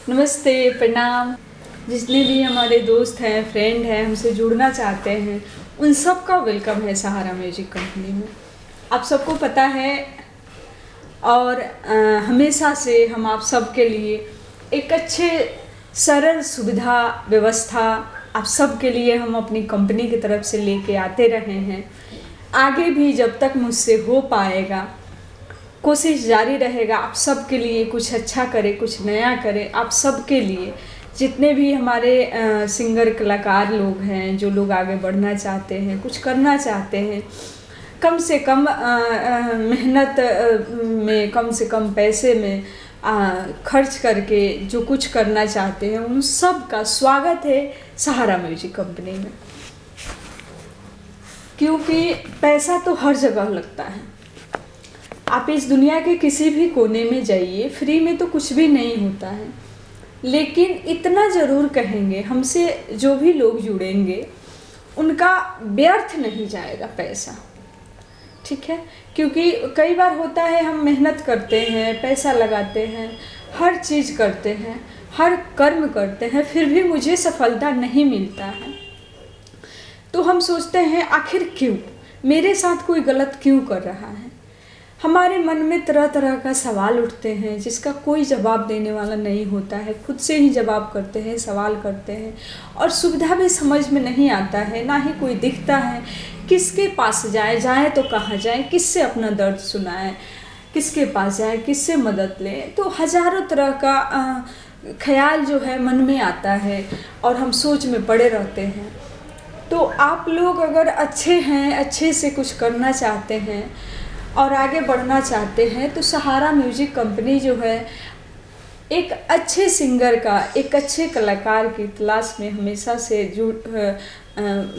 नमस्ते, प्रणाम। जितने भी हमारे दोस्त हैं, फ्रेंड हैं, हमसे जुड़ना चाहते हैं, उन सब का वेलकम है सहारा म्यूजिक कंपनी में। आप सबको पता है और हमेशा से हम आप सबके लिए एक अच्छे सरल सुविधा व्यवस्था आप सबके लिए हम अपनी कंपनी की तरफ से लेके आते रहे हैं। आगे भी जब तक मुझसे हो पाएगा कोशिश जारी रहेगा आप सबके लिए कुछ अच्छा करें, कुछ नया करें। आप सबके लिए जितने भी हमारे सिंगर कलाकार लोग हैं, जो लोग आगे बढ़ना चाहते हैं, कुछ करना चाहते हैं, कम से कम मेहनत में, कम से कम पैसे में खर्च करके जो कुछ करना चाहते हैं, उन सब का स्वागत है सहारा म्यूजिक कंपनी में। क्योंकि पैसा तो हर जगह लगता है। आप इस दुनिया के किसी भी कोने में जाइए, फ्री में तो कुछ भी नहीं होता है। लेकिन इतना ज़रूर कहेंगे, हमसे जो भी लोग जुड़ेंगे उनका व्यर्थ नहीं जाएगा पैसा, ठीक है। क्योंकि कई बार होता है हम मेहनत करते हैं, पैसा लगाते हैं, हर चीज़ करते हैं, हर कर्म करते हैं, फिर भी मुझे सफलता नहीं मिलता है। तो हम सोचते हैं आखिर क्यों, मेरे साथ कोई गलत क्यों कर रहा है। हमारे मन में तरह तरह का सवाल उठते हैं जिसका कोई जवाब देने वाला नहीं होता है। खुद से ही जवाब करते हैं, सवाल करते हैं, और सुविधा भी समझ में नहीं आता है, ना ही कोई दिखता है। किसके पास जाए तो कहाँ जाए, किससे अपना दर्द सुनाए, किसके पास जाए, किससे मदद लें। तो हज़ारों तरह का ख्याल जो है मन में आता है और हम सोच में पड़े रहते हैं। तो आप लोग अगर अच्छे हैं, अच्छे से कुछ करना चाहते हैं और आगे बढ़ना चाहते हैं, तो सहारा म्यूजिक कंपनी जो है एक अच्छे सिंगर का, एक अच्छे कलाकार की तलाश में हमेशा से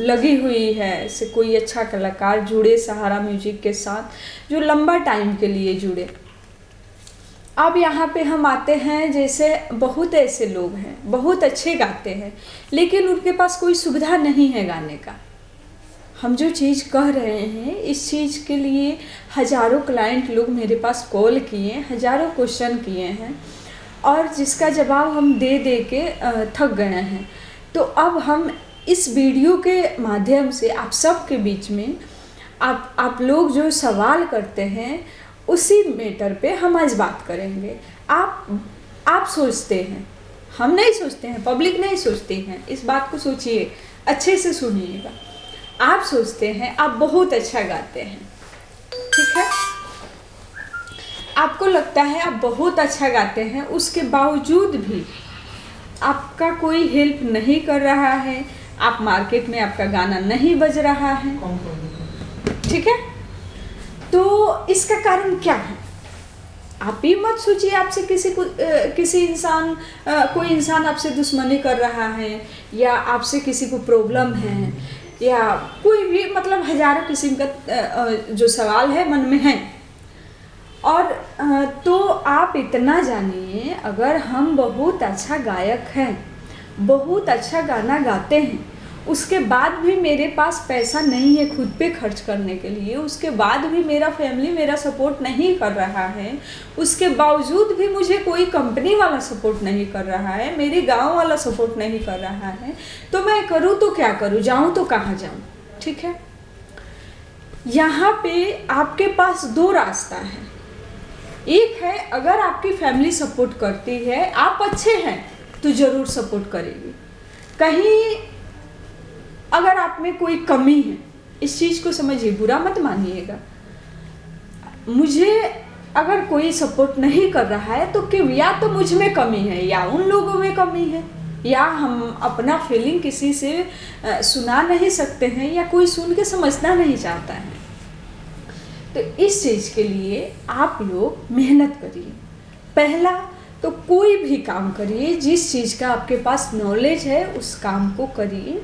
लगी हुई है। से कोई अच्छा कलाकार जुड़े सहारा म्यूजिक के साथ, जो लंबा टाइम के लिए जुड़े। अब यहाँ पे हम आते हैं, जैसे बहुत ऐसे लोग हैं, बहुत अच्छे गाते हैं, लेकिन उनके पास कोई सुविधा नहीं है गाने का। हम जो चीज़ कह रहे हैं, इस चीज़ के लिए हज़ारों क्लाइंट लोग मेरे पास कॉल किए, हज़ारों क्वेश्चन किए हैं, और जिसका जवाब हम दे दे के थक गए हैं। तो अब हम इस वीडियो के माध्यम से आप सब के बीच में आप लोग जो सवाल करते हैं, उसी मैटर पे हम आज बात करेंगे। आप सोचते हैं, हम नहीं सोचते हैं, पब्लिक नहीं सोचती हैं। इस बात को सोचिए, अच्छे से सुनिएगा। आप सोचते हैं आप बहुत अच्छा गाते हैं, ठीक है। आपको लगता है आप बहुत अच्छा गाते हैं, उसके बावजूद भी आपका कोई हेल्प नहीं कर रहा है, आप मार्केट में आपका गाना नहीं बज रहा है, ठीक है। तो इसका कारण क्या है? आप ही मत सोचिए आपसे कोई इंसान आपसे दुश्मनी कर रहा है, या आपसे किसी को प्रॉब्लम है, या कोई भी, मतलब हज़ारों किस्म का जो सवाल है मन में है। और तो आप इतना जानिए, अगर हम बहुत अच्छा गायक हैं, बहुत अच्छा गाना गाते हैं, उसके बाद भी मेरे पास पैसा नहीं है खुद पे खर्च करने के लिए, उसके बाद भी मेरा फैमिली मेरा सपोर्ट नहीं कर रहा है, उसके बावजूद भी मुझे कोई कंपनी वाला सपोर्ट नहीं कर रहा है, मेरे गांव वाला सपोर्ट नहीं कर रहा है, तो मैं करूँ तो क्या करूँ, जाऊँ तो कहाँ जाऊँ, ठीक है। यहाँ पे आपके पास दो रास्ता है। एक है, अगर आपकी फैमिली सपोर्ट करती है, आप अच्छे हैं तो ज़रूर सपोर्ट करेगी। कहीं अगर आप में कोई कमी है, इस चीज़ को समझिए, बुरा मत मानिएगा। मुझे अगर कोई सपोर्ट नहीं कर रहा है तो क्यों, या तो मुझ में कमी है, या उन लोगों में कमी है, या हम अपना फीलिंग किसी से सुना नहीं सकते हैं, या कोई सुन के समझना नहीं चाहता है। तो इस चीज़ के लिए आप लोग मेहनत करिए। पहला तो कोई भी काम करिए, जिस चीज़ का आपके पास नॉलेज है उस काम को करिए।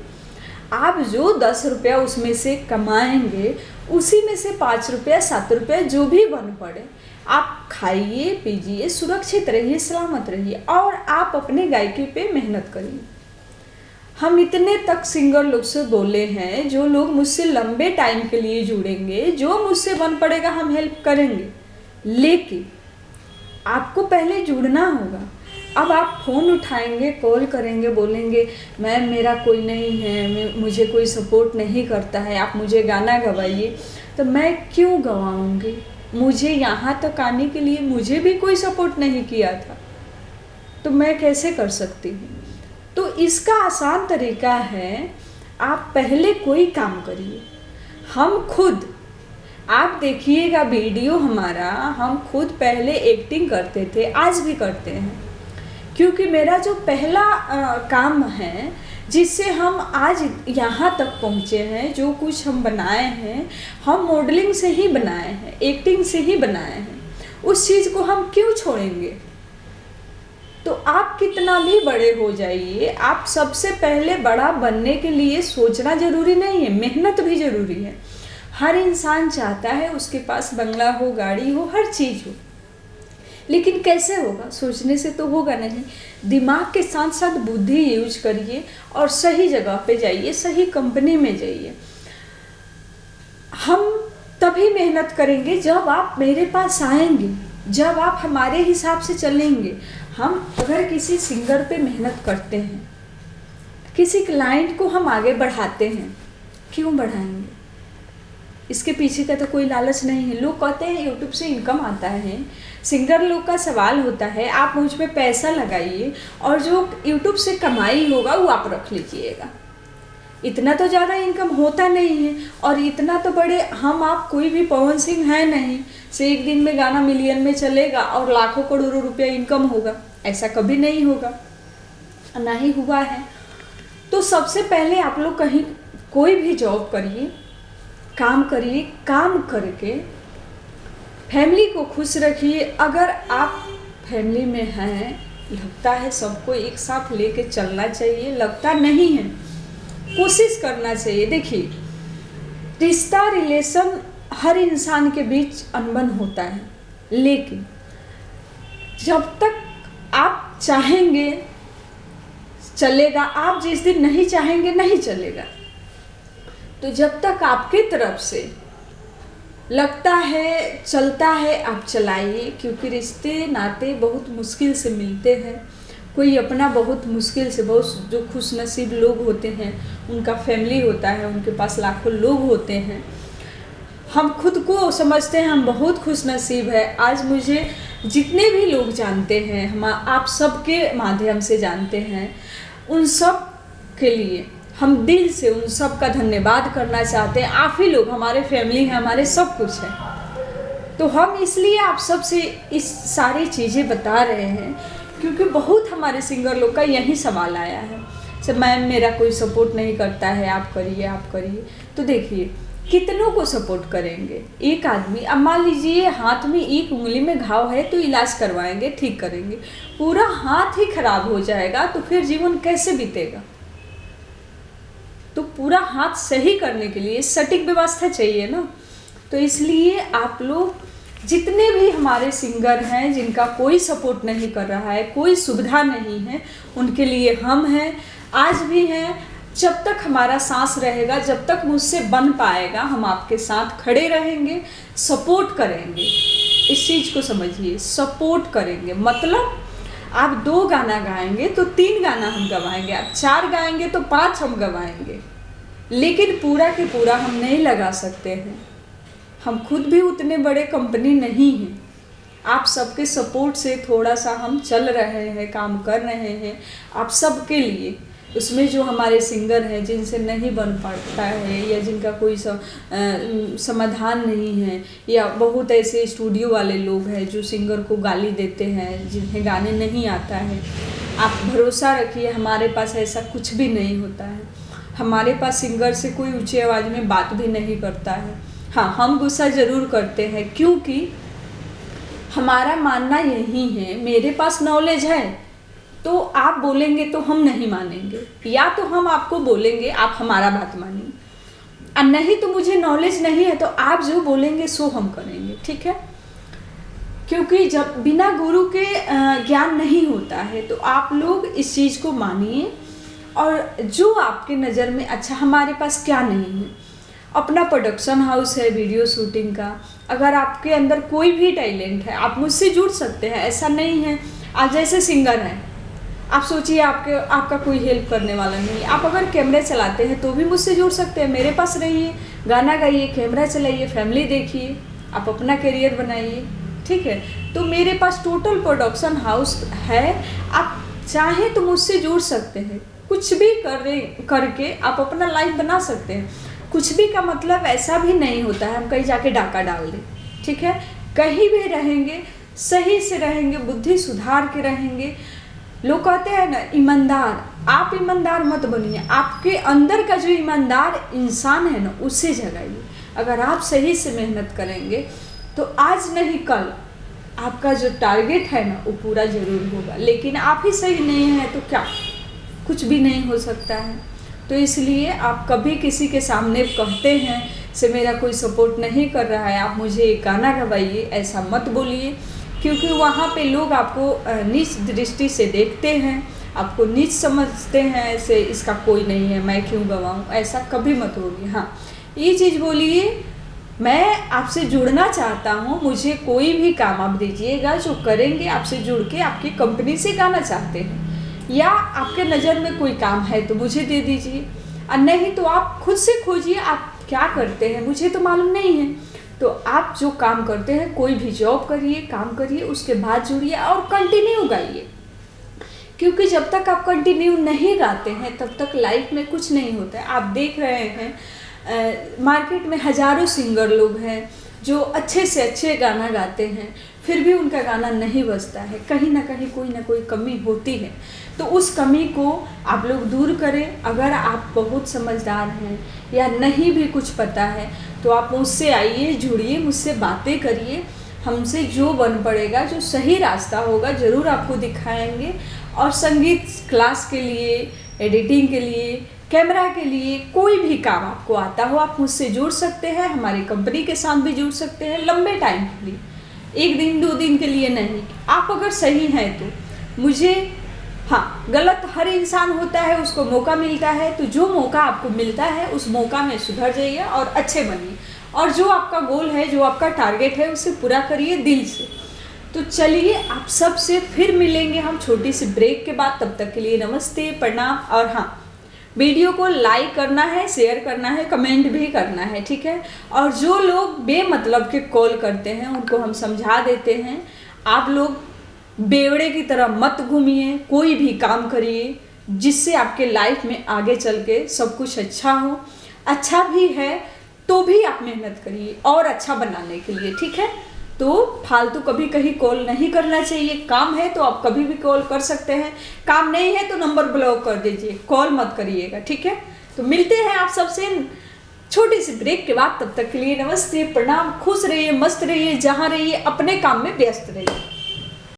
आप जो 10 रुपया उसमें से कमाएंगे, उसी में से 5 रुपया 7 रुपया जो भी बन पड़े, आप खाइए पीजिए, सुरक्षित रहिए, सलामत रहिए, और आप अपने गायकी पे मेहनत करिए। हम इतने तक सिंगर लोग से बोले हैं, जो लोग मुझसे लंबे टाइम के लिए जुड़ेंगे, जो मुझसे बन पड़ेगा हम हेल्प करेंगे, लेकिन आपको पहले जुड़ना होगा। अब आप फ़ोन उठाएंगे, कॉल करेंगे, बोलेंगे मैम मेरा कोई नहीं है, मुझे कोई सपोर्ट नहीं करता है, आप मुझे गाना गवाइए, तो मैं क्यों गवाऊंगी? मुझे यहाँ तक आने के लिए मुझे भी कोई सपोर्ट नहीं किया था, तो मैं कैसे कर सकती हूँ? तो इसका आसान तरीका है, आप पहले कोई काम करिए। हम खुद, आप देखिएगा वीडियो हमारा, हम खुद पहले एक्टिंग करते थे, आज भी करते हैं, क्योंकि मेरा जो पहला काम है जिससे हम आज यहाँ तक पहुँचे हैं, जो कुछ हम बनाए हैं, हम मॉडलिंग से ही बनाए हैं, एक्टिंग से ही बनाए हैं। उस चीज़ को हम क्यों छोड़ेंगे? तो आप कितना भी बड़े हो जाइए, आप सबसे पहले बड़ा बनने के लिए सोचना ज़रूरी नहीं है, मेहनत भी ज़रूरी है। हर इंसान चाहता है उसके पास बंगला हो, गाड़ी हो, हर चीज़ हो, लेकिन कैसे होगा? सोचने से तो होगा नहीं। दिमाग के साथ साथ बुद्धि यूज करिए और सही जगह पे जाइए, सही कंपनी में जाइए। हम तभी मेहनत करेंगे जब आप मेरे पास आएंगे, जब आप हमारे हिसाब से चलेंगे। हम अगर किसी सिंगर पे मेहनत करते हैं, किसी क्लाइंट को हम आगे बढ़ाते हैं, क्यों बढ़ाएंगे? इसके पीछे का तो कोई लालच नहीं है। लोग कहते हैं यूट्यूब से इनकम आता है, सिंगर लोग का सवाल होता है आप मुझ पे पैसा लगाइए और जो यूट्यूब से कमाई होगा वो आप रख लीजिएगा। इतना तो ज़्यादा इनकम होता नहीं है, और इतना तो बड़े हम आप कोई भी पवन सिंह है नहीं से एक दिन में गाना मिलियन में चलेगा और लाखों करोड़ों रुपया इनकम होगा, ऐसा कभी नहीं होगा, ना ही हुआ है। तो सबसे पहले आप लोग कहीं कोई भी जॉब करिए, काम करिए, काम करके फैमिली को खुश रखिए। अगर आप फैमिली में हैं, लगता है सबको एक साथ लेके चलना चाहिए, लगता नहीं है, कोशिश करना चाहिए। देखिए, रिश्ता, रिलेशन हर इंसान के बीच अनबन होता है, लेकिन जब तक आप चाहेंगे चलेगा, आप जिस दिन नहीं चाहेंगे नहीं चलेगा। तो जब तक आपकी तरफ से लगता है, चलता है, आप चलाइए, क्योंकि रिश्ते नाते बहुत मुश्किल से मिलते हैं। कोई अपना बहुत मुश्किल से, बहुत जो खुशनसीब लोग होते हैं उनका फैमिली होता है, उनके पास लाखों लोग होते हैं। हम खुद को समझते हैं हम बहुत खुशनसीब है। आज मुझे जितने भी लोग जानते हैं, हम आप सबके माध्यम से जानते हैं, उन सब के लिए हम दिल से उन सब का धन्यवाद करना चाहते हैं। आप ही लोग हमारे फैमिली हैं, हमारे सब कुछ है। तो हम इसलिए आप सबसे इस सारी चीज़ें बता रहे हैं, क्योंकि बहुत हमारे सिंगर लोग का यही सवाल आया है, सर मैम मेरा कोई सपोर्ट नहीं करता है, आप करिए, आप करिए। तो देखिए, कितनों को सपोर्ट करेंगे? एक आदमी, अब मान लीजिए हाथ में एक उंगली में घाव है तो इलाज करवाएंगे, ठीक करेंगे, पूरा हाथ ही खराब हो जाएगा तो फिर जीवन कैसे बीतेगा? तो पूरा हाथ सही करने के लिए सटीक व्यवस्था चाहिए ना। तो इसलिए आप लोग जितने भी हमारे सिंगर हैं जिनका कोई सपोर्ट नहीं कर रहा है, कोई सुविधा नहीं है, उनके लिए हम हैं, आज भी हैं। जब तक हमारा सांस रहेगा, जब तक मुझसे बन पाएगा, हम आपके साथ खड़े रहेंगे, सपोर्ट करेंगे। इस चीज़ को समझिए, सपोर्ट करेंगे मतलब आप 2 गाना गाएंगे तो 3 गाना हम गवाएंगे, आप 4 गाएंगे तो 5 हम गवाएंगे, लेकिन पूरा के पूरा हम नहीं लगा सकते हैं। हम खुद भी उतने बड़े कंपनी नहीं हैं। आप सबके सपोर्ट से थोड़ा सा हम चल रहे हैं, काम कर रहे हैं आप सबके लिए। उसमें जो हमारे सिंगर हैं जिनसे नहीं बन पाता है, या जिनका कोई समाधान नहीं है, या बहुत ऐसे स्टूडियो वाले लोग हैं जो सिंगर को गाली देते हैं, जिन्हें गाने नहीं आता है, आप भरोसा रखिए हमारे पास ऐसा कुछ भी नहीं होता है। हमारे पास सिंगर से कोई ऊंची आवाज़ में बात भी नहीं करता है। हाँ, हम गुस्सा ज़रूर करते हैं, क्योंकि हमारा मानना यही है, मेरे पास नॉलेज है तो आप बोलेंगे तो हम नहीं मानेंगे, या तो हम आपको बोलेंगे आप हमारा बात मानिए, और नहीं तो मुझे नॉलेज नहीं है तो आप जो बोलेंगे सो हम करेंगे, ठीक है। क्योंकि जब बिना गुरु के ज्ञान नहीं होता है, तो आप लोग इस चीज़ को मानिए। और जो आपके नज़र में अच्छा, हमारे पास क्या नहीं है, अपना प्रोडक्शन हाउस है वीडियो शूटिंग का। अगर आपके अंदर कोई भी टैलेंट है, आप मुझसे जुड़ सकते हैं, ऐसा नहीं है। आप जैसे सिंगर हैं, आप सोचिए आपका कोई हेल्प करने वाला नहीं है, आप अगर कैमरे चलाते हैं तो भी मुझसे जुड़ सकते हैं, मेरे पास रहिए, गाना गाइए, कैमरा चलाइए, फैमिली देखिए, आप अपना करियर बनाइए, ठीक है। तो मेरे पास टोटल प्रोडक्शन हाउस है, आप चाहें तो मुझसे जुड़ सकते हैं, कुछ भी करके आप अपना लाइफ बना सकते हैं। कुछ भी का मतलब ऐसा भी नहीं होता है हम कहीं जाके डाका डाल दें, ठीक है। कहीं भी रहेंगे सही से रहेंगे, बुद्धि सुधार के रहेंगे। लोग कहते हैं ना ईमानदार, आप ईमानदार मत बनिए, आपके अंदर का जो ईमानदार इंसान है ना उसे जगाइए। अगर आप सही से मेहनत करेंगे तो आज नहीं कल आपका जो टारगेट है ना वो पूरा जरूर होगा। लेकिन आप ही सही नहीं है तो क्या, कुछ भी नहीं हो सकता है। तो इसलिए आप कभी किसी के सामने कहते हैं से मेरा कोई सपोर्ट नहीं कर रहा है, आप मुझे गाना गवाइए, ऐसा मत बोलिए, क्योंकि वहाँ पे लोग आपको नीच दृष्टि से देखते हैं, आपको नीच समझते हैं, ऐसे इसका कोई नहीं है मैं क्यों गवाऊँ, ऐसा कभी मत बोलिए। हाँ, ये चीज़ बोलिए मैं आपसे जुड़ना चाहता हूँ, मुझे कोई भी काम आप दीजिएगा जो करेंगे आपसे जुड़ के आपकी कंपनी से गाना चाहते हैं, या आपके नज़र में कोई काम है तो मुझे दे दीजिए, और नहीं तो आप खुद से खोजिए आप क्या करते हैं, मुझे तो मालूम नहीं है। तो आप जो काम करते हैं, कोई भी जॉब करिए, काम करिए, उसके बाद जुड़िए और कंटिन्यू गाइए, क्योंकि जब तक आप कंटिन्यू नहीं गाते हैं तब तक लाइफ में कुछ नहीं होता है। आप देख रहे हैं मार्केट में हज़ारों सिंगर लोग हैं जो अच्छे से अच्छे गाना गाते हैं, फिर भी उनका गाना नहीं बजता है, कहीं ना कहीं कोई ना कोई कमी होती है। तो उस कमी को आप लोग दूर करें। अगर आप बहुत समझदार हैं या नहीं भी कुछ पता है तो आप मुझसे आइए, जुड़िए, मुझसे बातें करिए, हमसे जो बन पड़ेगा, जो सही रास्ता होगा ज़रूर आपको दिखाएंगे। और संगीत क्लास के लिए, एडिटिंग के लिए, कैमरा के लिए, कोई भी काम आपको आता हो आप मुझसे जुड़ सकते हैं, हमारी कंपनी के साथ भी जुड़ सकते हैं, लंबे टाइम के लिए, 1 दिन 2 दिन के लिए नहीं। आप अगर सही हैं तो मुझे, हाँ, गलत हर इंसान होता है, उसको मौका मिलता है, तो जो मौका आपको मिलता है उस मौका में सुधर जाइए और अच्छे बनिए, और जो आपका गोल है, जो आपका टारगेट है उसे पूरा करिए दिल से। तो चलिए आप सब से फिर मिलेंगे हम छोटी सी ब्रेक के बाद, तब तक के लिए नमस्ते, प्रणाम। और हाँ, वीडियो को लाइक करना है, शेयर करना है, कमेंट भी करना है, ठीक है। और जो लोग बेमतलब के कॉल करते हैं उनको हम समझा देते हैं, आप लोग बेवड़े की तरह मत घूमिए, कोई भी काम करिए जिससे आपके लाइफ में आगे चल के सब कुछ अच्छा हो। अच्छा भी है तो भी आप मेहनत करिए और अच्छा बनाने के लिए, ठीक है। तो फालतू कभी कहीं कॉल नहीं करना चाहिए। काम है तो आप कभी भी कॉल कर सकते हैं, काम नहीं है तो नंबर ब्लॉक कर दीजिए, कॉल मत करिएगा, ठीक है। तो मिलते हैं आप सबसे छोटी सी ब्रेक के बाद, तब तक के लिए नमस्ते, प्रणाम, खुश रहिए, मस्त रहिए, जहाँ रहिए अपने काम में व्यस्त रहिए।